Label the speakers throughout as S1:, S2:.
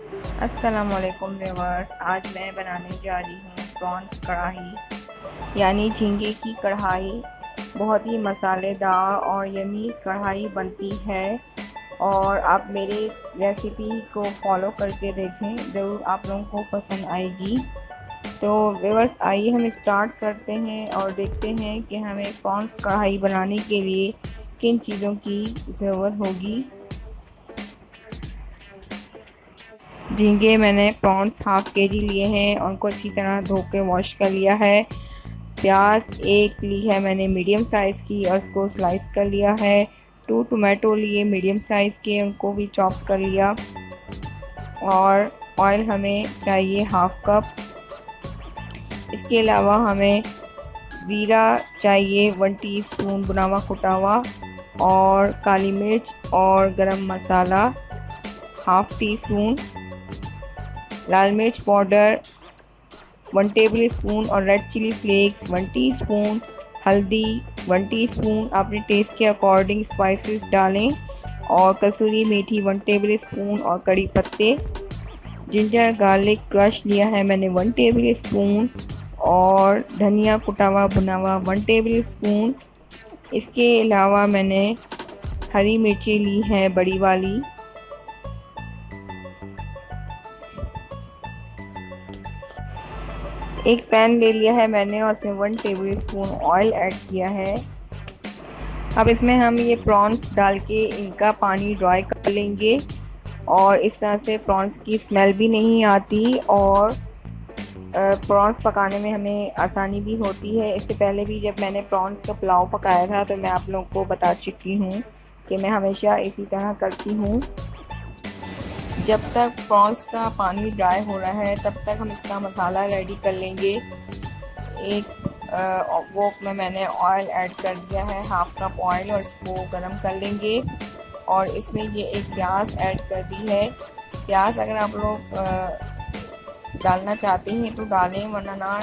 S1: अस्सलाम वालेकुम व्यूअर्स। आज मैं बनाने जा रही हूँ प्रॉन्स कढ़ाई यानी झींगे की कढ़ाई। बहुत ही मसालेदार और यमी कढ़ाई बनती है और आप मेरे रेसिपी को फॉलो करके देखें, ज़रूर आप लोगों को पसंद आएगी। तो व्यूअर्स आइए हम स्टार्ट करते हैं और देखते हैं कि हमें प्रॉन्स कढ़ाई बनाने के लिए किन चीज़ों की ज़रूरत होगी। झींगे मैंने प्रॉन्स हाफ़ केजी लिए हैं, उनको अच्छी तरह धो के वॉश कर लिया है। प्याज एक ली है मैंने मीडियम साइज़ की और उसको स्लाइस कर लिया है। 2 टोमेटो लिए मीडियम साइज़ के, उनको भी चॉप कर लिया। और ऑयल हमें चाहिए हाफ़ कप। इसके अलावा हमें ज़ीरा चाहिए 1 टीस्पून भुना हुआ कुटा हुआ, और काली मिर्च और गरम मसाला हाफ़ टी स्पून, लाल मिर्च पाउडर 1 टेबल स्पून और रेड चिली फ्लेक्स 1 टीस्पून, हल्दी 1 टीस्पून, अपने टेस्ट के अकॉर्डिंग स्पाइसेस डालें, और कसूरी मेथी 1 टेबल स्पून और कड़ी पत्ते। जिंजर गार्लिक क्रश लिया है मैंने 1 टेबल स्पून, और धनिया कुटा हुआ भुना हुआ 1 टेबल स्पून। इसके अलावा मैंने हरी मिर्ची ली है बड़ी वाली। एक पैन ले लिया है मैंने और उसमें 1 टेबल स्पून ऑयल ऐड किया है। अब इसमें हम ये प्रॉन्स डाल के इनका पानी ड्राई कर लेंगे, और इस तरह से प्रॉन्स की स्मेल भी नहीं आती और प्रॉन्स पकाने में हमें आसानी भी होती है। इससे पहले भी जब मैंने प्रॉन्स का पुलाव पकाया था तो मैं आप लोगों को बता चुकी हूँ कि मैं हमेशा इसी तरह करती हूँ। जब तक प्रॉन्स का पानी ड्राई हो रहा है तब तक हम इसका मसाला रेडी कर लेंगे। एक वोक में मैंने ऑयल ऐड कर दिया है, हाफ कप ऑयल, और इसको गरम कर लेंगे। और इसमें ये एक प्याज ऐड कर दी है। प्याज अगर आप लोग डालना चाहते हैं तो डालें, वरना ना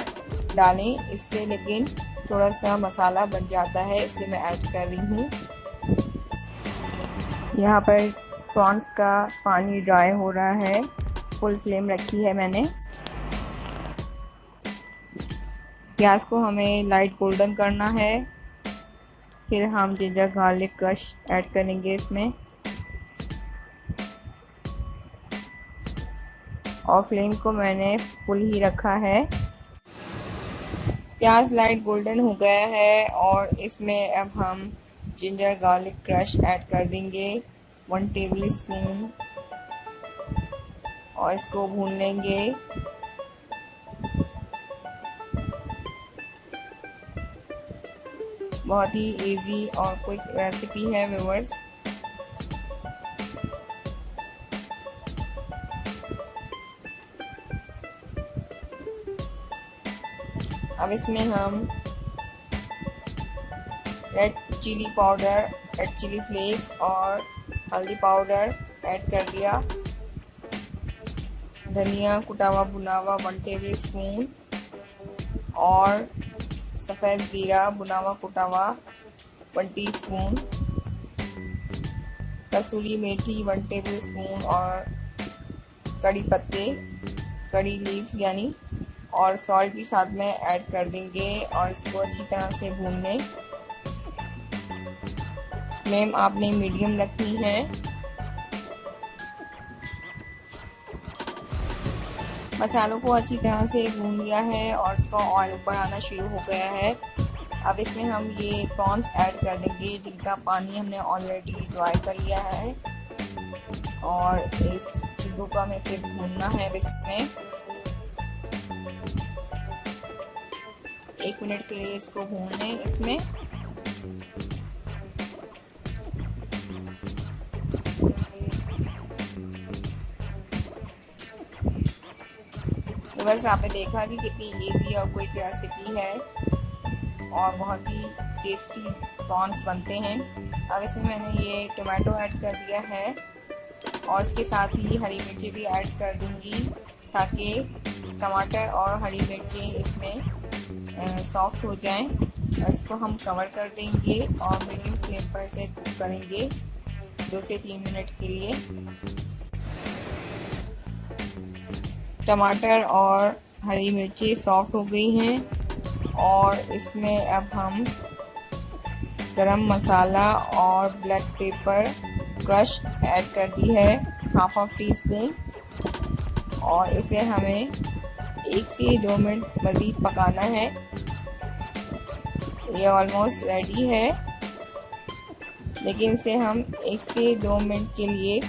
S1: डालें, इससे लेकिन थोड़ा सा मसाला बन जाता है, इसलिए मैं ऐड कर रही हूँ। यहाँ पर प्रॉन्स का पानी ड्राई हो रहा है, फुल फ्लेम रखी है मैंने। प्याज को हमें लाइट गोल्डन करना है। फिर हम जिंजर गार्लिक क्रश ऐड करेंगे इसमें, और फ्लेम को मैंने फुल ही रखा है। प्याज लाइट गोल्डन हो गया है और इसमें अब हम जिंजर गार्लिक क्रश ऐड कर देंगे 1 टेबल स्पून, और इसको भून लेंगे। बहुत ही इजी और क्विक रेसिपी है व्यूअर्स। अब इसमें हम red chilli powder, red chilli flakes और हल्दी पाउडर ऐड कर दिया। धनिया कुटा हुआ भुना हुआ 1 टेबल स्पून, और सफ़ेद जीरा भुना हुआ कुटा हुआ 1 टीस्पून, कसूरी मेथी 1 टेबल स्पून, और कड़ी पत्ते, कड़ी लीव्स यानी, और सॉल्ट भी साथ में ऐड कर देंगे और इसको अच्छी तरह से भून लें। फ्लेम आपने मीडियम रखनी है। मसालों को अच्छी तरह से भून लिया है और इसका ऑयल ऊपर आना शुरू हो गया है। अब इसमें हम ये प्रॉन्स ऐड कर देंगे जिनका पानी हमने ऑलरेडी ड्राई कर लिया है, और इस झींगों को हमें फिर भूनना है। इसमें 1 मिनट के लिए इसको भून लें। इसमें व्यूअर्स आपने देखा कि कितनी इजी और क्विक रेसिपी है और बहुत ही टेस्टी प्रॉन्स बनते हैं। अब इसमें मैंने ये टोमेटो ऐड कर दिया है और इसके साथ ही हरी मिर्ची भी ऐड कर दूंगी, ताकि टमाटर और हरी मिर्ची इसमें सॉफ्ट हो जाएं। और इसको हम कवर कर देंगे और मीडियम फ्लेम पर इसे कुक करेंगे 2 से 3 मिनट के लिए। टमाटर और हरी मिर्ची सॉफ्ट हो गई हैं और इसमें अब हम गरम मसाला और ब्लैक पेपर क्रश ऐड कर दी है, हाफ टी स्पून। और इसे हमें 1 से 2 मिनट मज़ीद पकाना है। ये ऑलमोस्ट रेडी है, लेकिन इसे हम 1 से 2 मिनट के लिए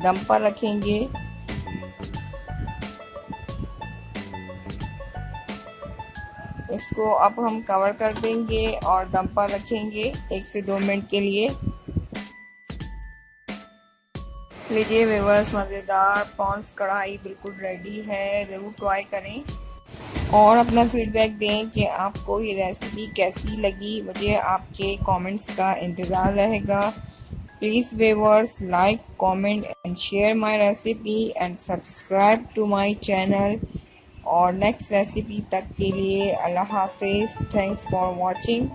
S1: दम पर रखेंगे। इसको अब हम कवर कर देंगे और दम पर रखेंगे 1 से 2 मिनट के लिए। लीजिए व्यूअर्स, मज़ेदार प्रॉन्स कढ़ाई बिल्कुल रेडी है। ज़रूर ट्राई करें और अपना फीडबैक दें कि आपको ये रेसिपी कैसी लगी। मुझे आपके कमेंट्स का इंतज़ार रहेगा। Please viewers, like, comment and share my recipe and subscribe to my channel. और नेक्स्ट रेसिपी तक के लिए अल्लाह हाफिज़। Thanks for watching.